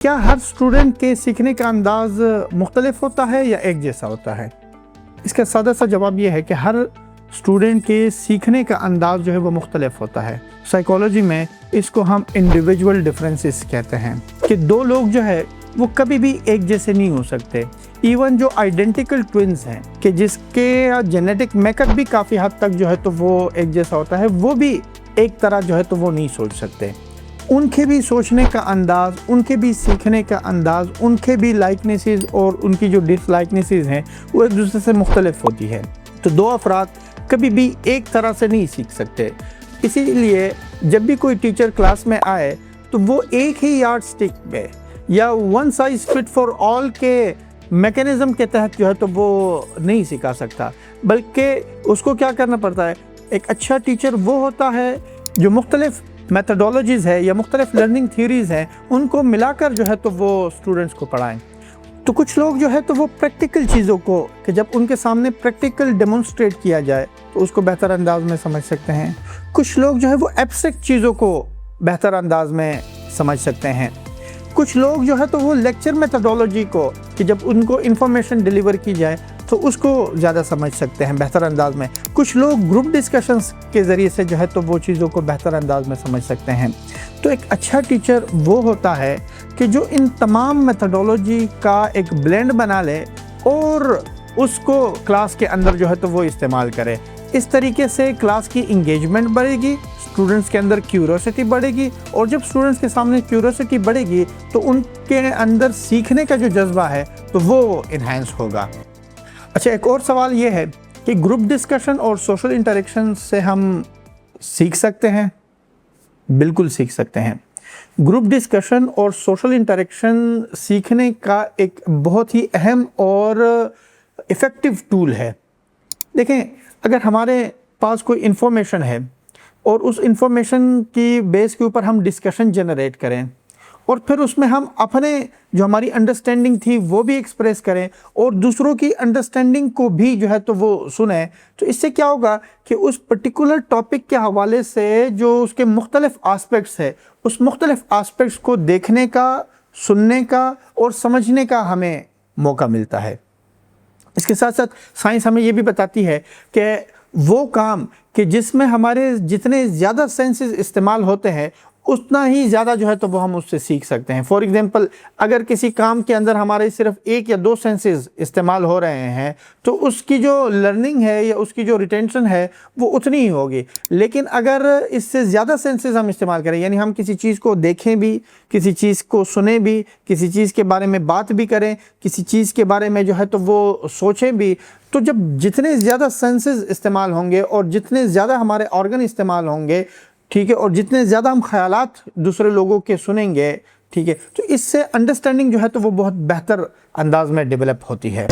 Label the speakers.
Speaker 1: کیا ہر اسٹوڈنٹ کے سیکھنے کا انداز مختلف ہوتا ہے یا ایک جیسا ہوتا ہے؟ اس کا سادہ سا جواب یہ ہے کہ ہر اسٹوڈنٹ کے سیکھنے کا انداز جو ہے وہ مختلف ہوتا ہے۔ سائیکالوجی میں اس کو ہم انڈیویجول ڈفرینسز کہتے ہیں کہ دو لوگ جو ہے وہ کبھی بھی ایک جیسے نہیں ہو سکتے۔ ایون جو آئیڈینٹیکل ٹوئنز ہیں کہ جس کے جینیٹک میک اپ بھی کافی حد تک جو ہے تو وہ ایک جیسا ہوتا ہے، وہ بھی ایک طرح جو ہے تو وہ نہیں سوچ سکتے۔ ان کے بھی سوچنے کا انداز، ان کے بھی سیکھنے کا انداز، ان کے بھی لائکنیسز اور ان کی جو ڈس لائکنیسز ہیں وہ ایک دوسرے سے مختلف ہوتی ہے۔ تو دو افراد کبھی بھی ایک طرح سے نہیں سیکھ سکتے۔ اسی لیے جب بھی کوئی ٹیچر کلاس میں آئے تو وہ ایک ہی یارڈ سٹک میں یا one size fit for all کے میکینزم کے تحت جو ہے تو وہ نہیں سکھا سکتا، بلکہ اس کو کیا کرنا پڑتا ہے۔ ایک اچھا ٹیچر وہ ہوتا ہے جو مختلف میتھڈولوجیز ہے یا مختلف لرننگ تھیوریز ہیں ان کو ملا کر جو ہے تو وہ اسٹوڈنٹس کو پڑھائیں۔ تو کچھ لوگ جو ہے تو وہ پریکٹیکل چیزوں کو کہ جب ان کے سامنے پریکٹیکل ڈیمونسٹریٹ کیا جائے تو اس کو بہتر انداز میں سمجھ سکتے ہیں۔ کچھ لوگ جو ہے وہ ایبسٹریکٹ چیزوں کو بہتر انداز میں سمجھ سکتے ہیں۔ کچھ لوگ جو ہے تو وہ لیکچر میتھڈولوجی کو کہ جب ان کو انفارمیشن ڈیلیور کی جائے تو اس کو زیادہ سمجھ سکتے ہیں بہتر انداز میں۔ کچھ لوگ گروپ ڈسکشنز کے ذریعے سے جو ہے تو وہ چیزوں کو بہتر انداز میں سمجھ سکتے ہیں۔ تو ایک اچھا ٹیچر وہ ہوتا ہے کہ جو ان تمام میتھڈولوجی کا ایک بلینڈ بنا لے اور اس کو کلاس کے اندر جو ہے تو وہ استعمال کرے۔ اس طریقے سے کلاس کی انگیجمنٹ بڑھے گی، اسٹوڈنٹس کے اندر کیوریوسٹی بڑھے گی، اور جب اسٹوڈنٹس کے سامنے کیوریوسٹی بڑھے گی تو ان کے اندر سیکھنے کا جو جذبہ ہے تو وہ انہینس ہوگا۔ اچھا، ایک اور سوال یہ ہے کہ گروپ ڈسکشن اور سوشل انٹریکشن سے ہم سیکھ سکتے ہیں؟ بالکل سیکھ سکتے ہیں۔ گروپ ڈسکشن اور سوشل انٹریکشن سیکھنے کا ایک بہت ہی اہم اور ایفیکٹو ٹول ہے۔ دیکھیں، اگر ہمارے پاس کوئی انفارمیشن ہے اور اس انفارمیشن کی بیس کے اوپر ہم ڈسکشن جنریٹ کریں اور پھر اس میں ہم اپنے جو ہماری انڈرسٹینڈنگ تھی وہ بھی ایکسپریس کریں اور دوسروں کی انڈرسٹینڈنگ کو بھی جو ہے تو وہ سنیں، تو اس سے کیا ہوگا کہ اس پرٹیکولر ٹاپک کے حوالے سے جو اس کے مختلف آسپیکٹس ہے، اس مختلف آسپیکٹس کو دیکھنے کا، سننے کا اور سمجھنے کا ہمیں موقع ملتا ہے۔ اس کے ساتھ ساتھ سائنس ہمیں یہ بھی بتاتی ہے کہ وہ کام کہ جس میں ہمارے جتنے زیادہ سینسز استعمال ہوتے ہیں اتنا ہی زیادہ جو ہے تو وہ ہم اس سے سیکھ سکتے ہیں۔ فار ایگزامپل، اگر کسی کام کے اندر ہمارے صرف ایک یا دو سینسز استعمال ہو رہے ہیں تو اس کی جو لرننگ ہے یا اس کی جو ریٹینشن ہے وہ اتنی ہی ہوگی۔ لیکن اگر اس سے زیادہ سینسز ہم استعمال کریں، یعنی ہم کسی چیز کو دیکھیں بھی، کسی چیز کو سنیں بھی، کسی چیز کے بارے میں بات بھی کریں، کسی چیز کے بارے میں جو ہے تو وہ سوچیں بھی، تو جب جتنے زیادہ سینسز استعمال ہوں گے اور جتنے زیادہ ہمارے آرگن استعمال ہوں گے، ٹھیک ہے، اور جتنے زیادہ ہم خیالات دوسرے لوگوں کے سنیں گے، ٹھیک ہے، تو اس سے انڈرسٹینڈنگ جو ہے تو وہ بہت بہتر انداز میں ڈیولپ ہوتی ہے۔